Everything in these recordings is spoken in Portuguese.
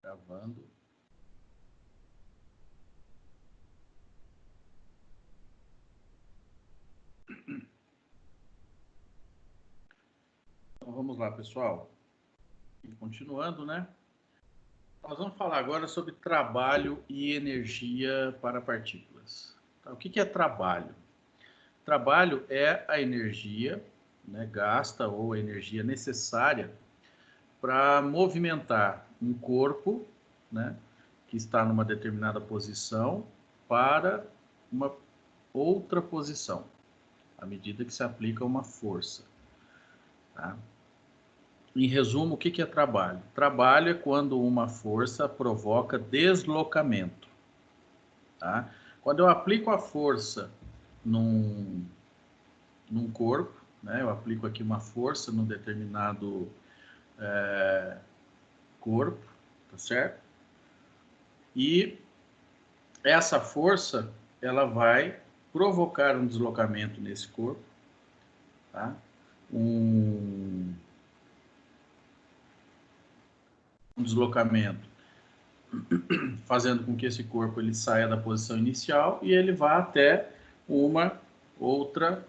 Gravando. Então vamos lá, pessoal. E continuando, né? Nós vamos falar agora sobre trabalho e energia para partículas. Então, o que é trabalho? Trabalho é a energia, né, gasta ou a energia necessária para movimentar um corpo, né, que está numa determinada posição para uma outra posição, à medida que se aplica uma força. Tá? Em resumo, o que é trabalho? Trabalho é quando uma força provoca deslocamento. Tá? Quando eu aplico a força num corpo, né, eu aplico aqui uma força num determinado corpo, tá certo? E essa força, ela vai provocar um deslocamento nesse corpo, tá? Um deslocamento fazendo com que esse corpo ele saia da posição inicial e ele vá até uma outra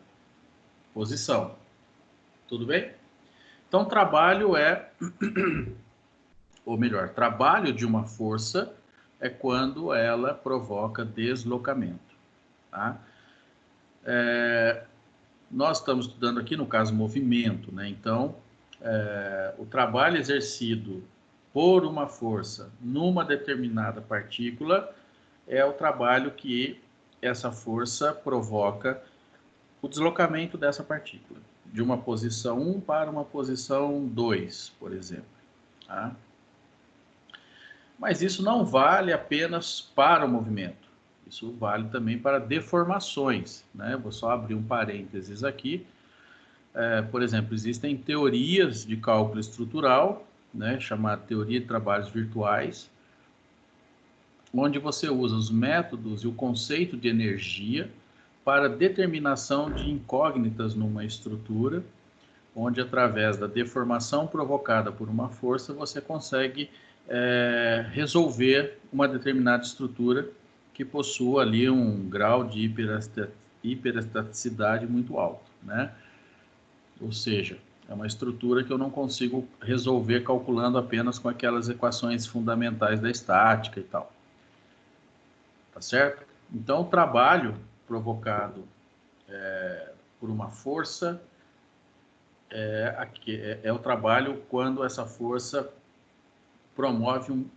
posição. Tudo bem? Então, trabalho é, ou melhor, trabalho de uma força é quando ela provoca deslocamento. Tá? Nós estamos estudando aqui, no caso, movimento, né? Então, o trabalho exercido por uma força numa determinada partícula é o trabalho que essa força provoca o deslocamento dessa partícula, de uma posição 1 para uma posição 2, por exemplo. Tá? Mas isso não vale apenas para o movimento, isso vale também para deformações. Né? Vou só abrir um parênteses aqui. Por exemplo, existem teorias de cálculo estrutural, né, chamada teoria de trabalhos virtuais, onde você usa os métodos e o conceito de energia para determinação de incógnitas numa estrutura, onde através da deformação provocada por uma força você consegue resolver uma determinada estrutura que possua ali um grau de hiperestaticidade muito alto, né? Ou seja, é uma estrutura que eu não consigo resolver calculando apenas com aquelas equações fundamentais da estática e tal. Tá certo? Então, o trabalho provocado por uma força é o trabalho quando essa força promove um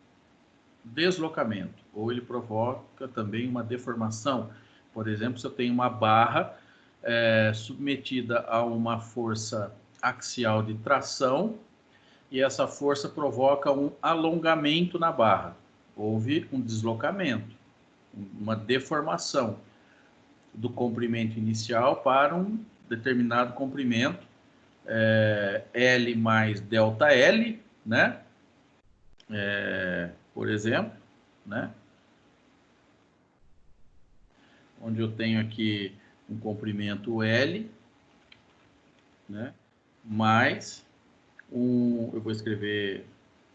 deslocamento, ou ele provoca também uma deformação. Por exemplo, se eu tenho uma barra submetida a uma força axial de tração, e essa força provoca um alongamento na barra. Houve um deslocamento, uma deformação do comprimento inicial para um determinado comprimento, L mais delta L, né? Por exemplo, né? Onde eu tenho aqui um comprimento L, né? Mais eu vou escrever,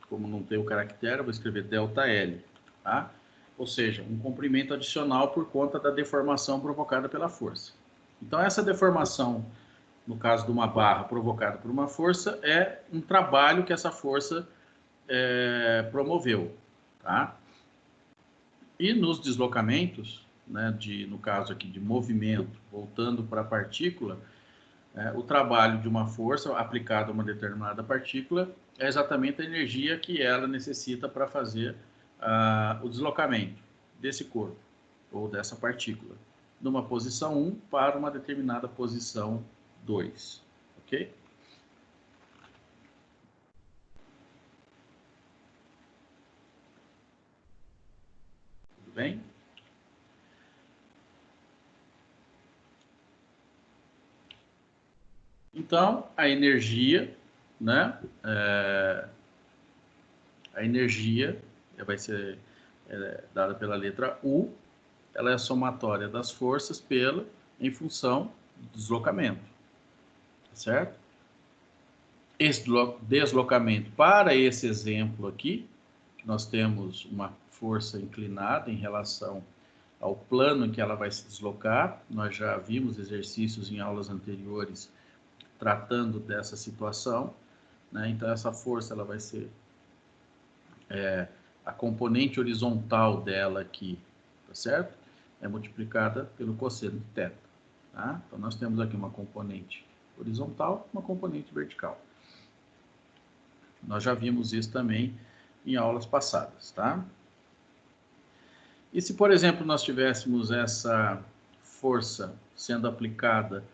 como não tem o caractere, eu vou escrever delta L, tá? Ou seja, um comprimento adicional por conta da deformação provocada pela força. Então, essa deformação, no caso de uma barra provocada por uma força, é um trabalho que essa força promoveu, tá? E nos deslocamentos, né, no caso aqui de movimento, voltando para a partícula, o trabalho de uma força aplicada a uma determinada partícula é exatamente a energia que ela necessita para fazer o deslocamento desse corpo ou dessa partícula, de uma posição 1 para uma determinada posição 2. Ok? Tudo bem? Então, a energia, né? A energia vai ser dada pela letra U, ela é a somatória das forças em função do deslocamento, certo? Esse deslocamento para esse exemplo aqui, nós temos uma força inclinada em relação ao plano em que ela vai se deslocar. Nós já vimos exercícios em aulas anteriores tratando dessa situação, né? Então, essa força ela vai ser a componente horizontal dela aqui, tá certo? É multiplicada pelo cosseno de θ. Tá? Então, nós temos aqui uma componente horizontal, uma componente vertical. Nós já vimos isso também em aulas passadas, tá? E se, por exemplo, nós tivéssemos essa força sendo aplicada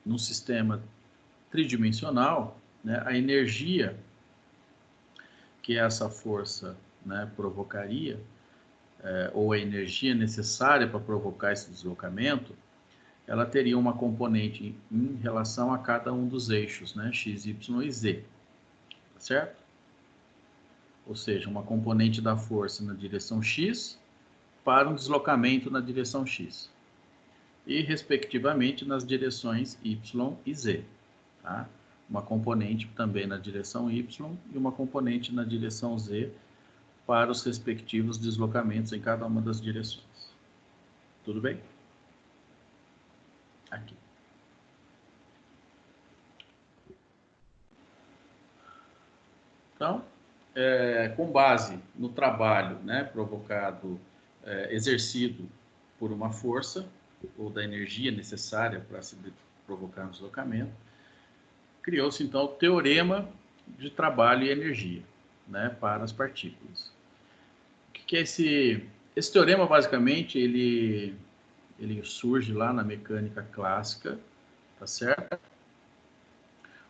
num sistema tridimensional, né, a energia que essa força, né, provocaria, ou a energia necessária para provocar esse deslocamento, ela teria uma componente em relação a cada um dos eixos, né, x, y e z, tá certo? Ou seja, uma componente da força na direção x para um deslocamento na direção x. E, respectivamente, nas direções y e z. Tá? Uma componente também na direção y e uma componente na direção z para os respectivos deslocamentos em cada uma das direções. Tudo bem? Aqui. Então, com base no trabalho, né, provocado, exercido por uma força, ou da energia necessária para se provocar um deslocamento, criou-se, então, o teorema de trabalho e energia, né, para as partículas. O que é esse teorema? Basicamente, ele surge lá na mecânica clássica, tá certo?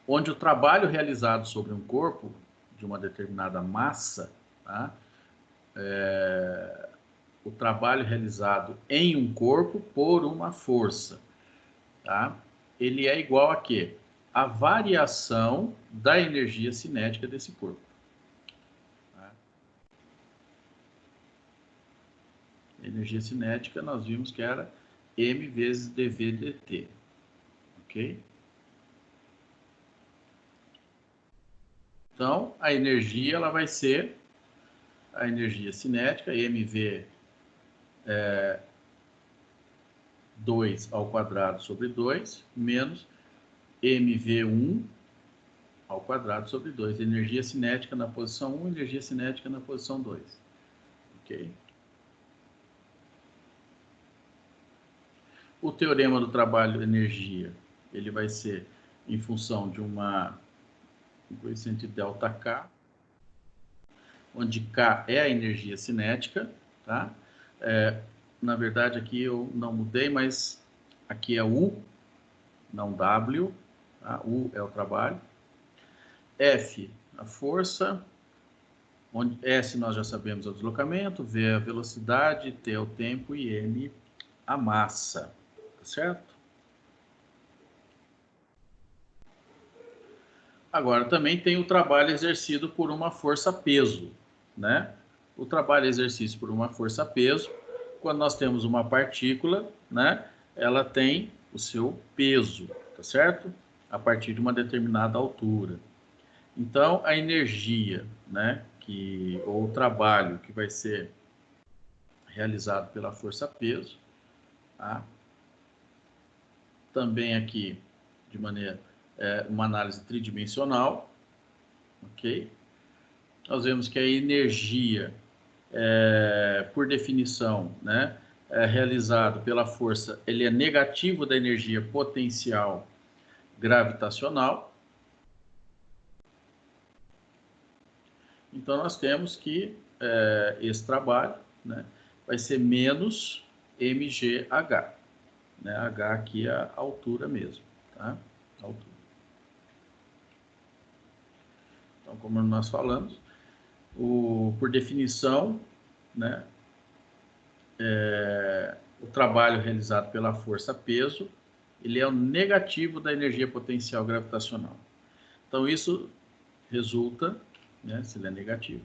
Onde o trabalho realizado sobre um corpo de uma determinada massa, tá? O trabalho realizado em um corpo por uma força, tá? Ele é igual a quê? A variação da energia cinética desse corpo. Tá? A energia cinética nós vimos que era m vezes dv dt, ok? Então, a energia ela vai ser a energia cinética, mv 2 ao quadrado sobre 2, menos mv1 ao quadrado sobre 2. Energia cinética na posição 1, energia cinética na posição 2. Ok? O teorema do trabalho energia, ele vai ser em função de um coeficiente de ΔK, onde K é a energia cinética, tá? Na verdade, aqui eu não mudei, mas aqui é U, não W, tá? U é o trabalho. F, a força, onde S nós já sabemos é o deslocamento, V é a velocidade, T é o tempo e M a massa, tá certo? Agora, também tem o trabalho exercido por uma força-peso, né? O trabalho exercido por uma força-peso, quando nós temos uma partícula, né? Ela tem o seu peso, tá certo? A partir de uma determinada altura. Então, a energia, né? Ou o trabalho que vai ser realizado pela força-peso, tá? Também aqui, de maneira, uma análise tridimensional, ok? Nós vemos que a energia, por definição, né, realizado pela força, ele é negativo da energia potencial gravitacional. Então, nós temos que esse trabalho, né, vai ser menos mgh. Né? H aqui é a altura mesmo, tá? A altura. Então, como nós falamos, por definição, né, o trabalho realizado pela força-peso, ele é o negativo da energia potencial gravitacional. Então, isso resulta, né, se ele é negativo,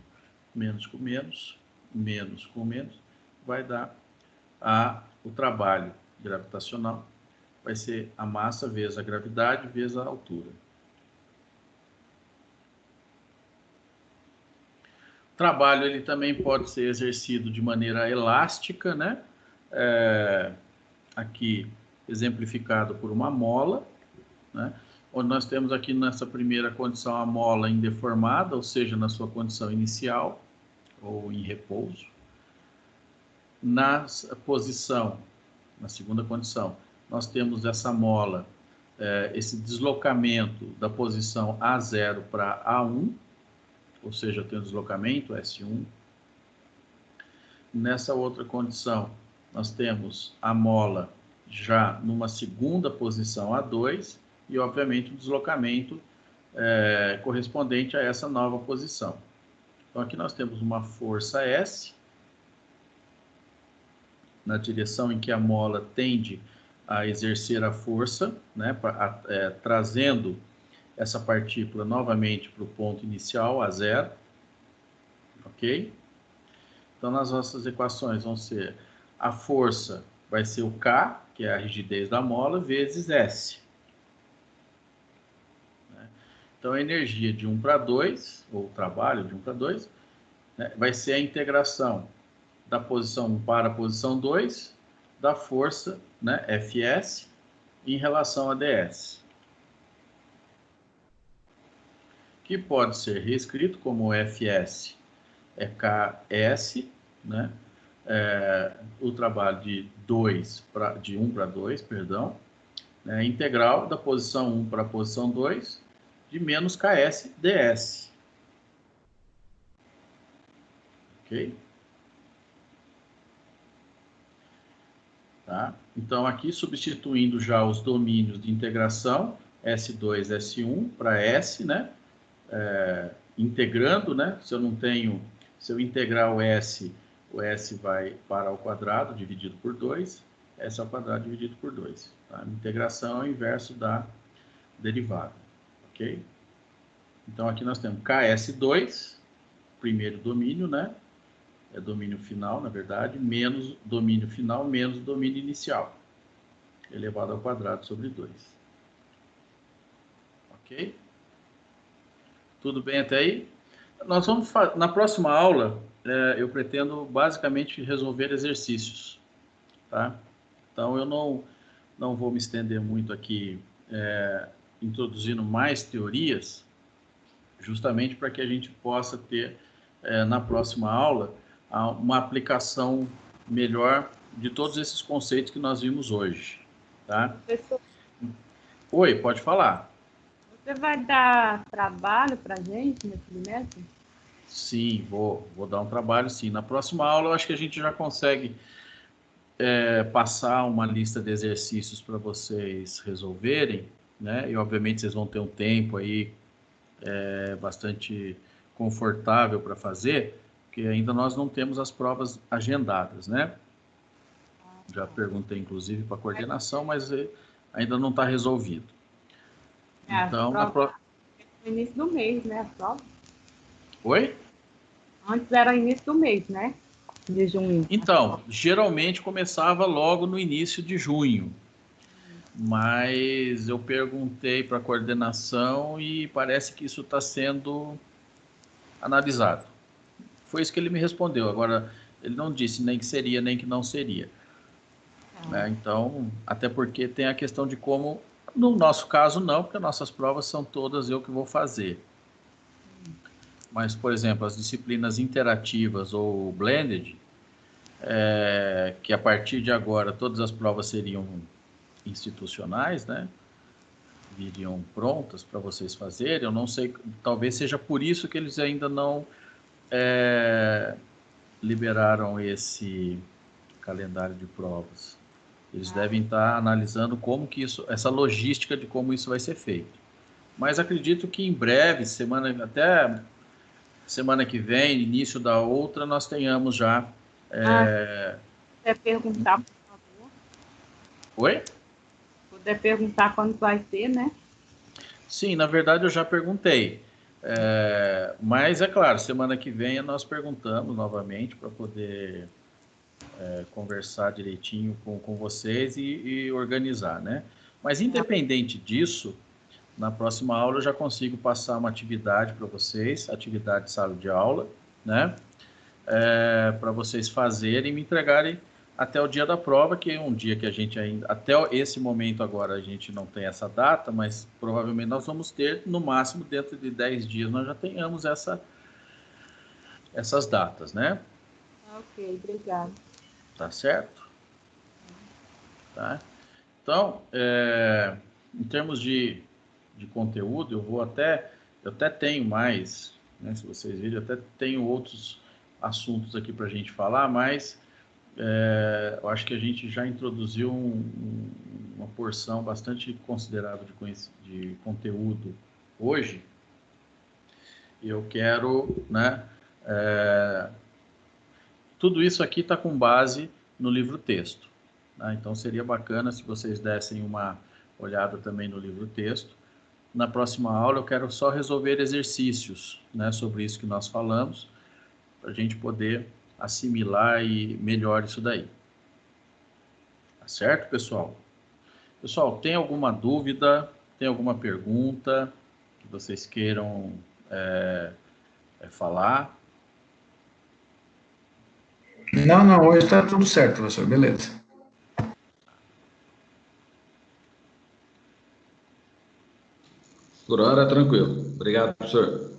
menos com menos, menos com menos, vai dar o trabalho gravitacional, vai ser a massa vezes a gravidade vezes a altura. Trabalho ele também pode ser exercido de maneira elástica, né? Aqui exemplificado por uma mola, né? Onde nós temos aqui nessa primeira condição a mola indeformada, ou seja, na sua condição inicial ou em repouso. Na posição, na segunda condição, nós temos essa mola, esse deslocamento da posição A0 para A1, ou seja, eu tenho um deslocamento S1. Nessa outra condição, nós temos a mola já numa segunda posição A2 e, obviamente, o deslocamento correspondente a essa nova posição. Então, aqui nós temos uma força S, na direção em que a mola tende a exercer a força, né, trazendo essa partícula novamente para o ponto inicial, A0, ok? Então, nas nossas equações vão ser, a força vai ser o K, que é a rigidez da mola, vezes S. Então, a energia de 1 para 2, ou o trabalho de 1 para 2, né, vai ser a integração da posição 1 para a posição 2, da força, né, Fs, em relação a ds. Que pode ser reescrito como Fs é Ks, né? O trabalho de 1 para 2, perdão, né? Integral da posição 1 para a posição 2, de menos Ks ds. Ok? Tá? Então, aqui substituindo já os domínios de integração, S2, S1 para S, né? Integrando, né? Se eu integrar o S vai para ao quadrado dividido por 2, S ao quadrado dividido por 2. Tá? A integração é o inverso da derivada, ok? Então, aqui nós temos KS2, primeiro domínio, né? É domínio final, na verdade, menos domínio final, menos domínio inicial, elevado ao quadrado sobre 2. Ok? Tudo bem até aí? Nós vamos na próxima aula, eu pretendo basicamente resolver exercícios, tá? Então, eu não vou me estender muito aqui introduzindo mais teorias, justamente para que a gente possa ter, na próxima aula, uma aplicação melhor de todos esses conceitos que nós vimos hoje, tá? Professor, Oi, pode falar. você vai dar trabalho para a gente nesse trimestre? Sim, vou dar um trabalho, sim. Na próxima aula, eu acho que a gente já consegue passar uma lista de exercícios para vocês resolverem, né? E, obviamente, vocês vão ter um tempo aí bastante confortável para fazer, porque ainda nós não temos as provas agendadas, né? Já perguntei, inclusive, para a coordenação, mas ainda não está resolvido. Então, no início do mês, né, a prova? Oi? Antes era início do mês, né? De junho. Então, geralmente começava logo no início de junho, mas eu perguntei para a coordenação e parece que isso está sendo analisado. Foi isso que ele me respondeu. Agora, ele não disse nem que seria, nem que não seria. Né? Então, até porque tem a questão de como, no nosso caso não, porque nossas provas são todas eu que vou fazer. Mas, por exemplo, as disciplinas interativas ou blended, que a partir de agora todas as provas seriam institucionais, né? Viriam prontas para vocês fazerem. Eu não sei, talvez seja por isso que eles ainda não liberaram esse calendário de provas. Eles devem estar analisando como que isso, essa logística de como isso vai ser feito. Mas acredito que em breve, até semana que vem, início da outra, nós tenhamos já. Se puder perguntar, por favor. Oi? Se puder perguntar quando vai ser, né? Sim, na verdade eu já perguntei. Mas é claro, semana que vem nós perguntamos novamente para poder conversar direitinho com vocês e organizar, né? Mas independente disso, na próxima aula eu já consigo passar uma atividade para vocês, atividade de sala de aula, né? Para vocês fazerem e me entregarem até o dia da prova, que é um dia que a gente ainda, até esse momento agora, a gente não tem essa data, mas provavelmente nós vamos ter, no máximo, dentro de 10 dias, nós já tenhamos essas datas, né? Ok, obrigada. Tá certo? Tá? Então, em termos de conteúdo, eu até tenho mais, né, se vocês virem, eu até tenho outros assuntos aqui para a gente falar, mas eu acho que a gente já introduziu uma porção bastante considerável de conteúdo hoje, e eu quero, né, tudo isso aqui está com base no livro-texto. Né? Então, seria bacana se vocês dessem uma olhada também no livro-texto. Na próxima aula, eu quero só resolver exercícios, né, sobre isso que nós falamos, para a gente poder assimilar e melhor isso daí. Tá certo, pessoal? Pessoal, tem alguma dúvida? Tem alguma pergunta que vocês queiram falar? Não, não, hoje está tudo certo, professor, beleza. Por hora, tranquilo. Obrigado, professor.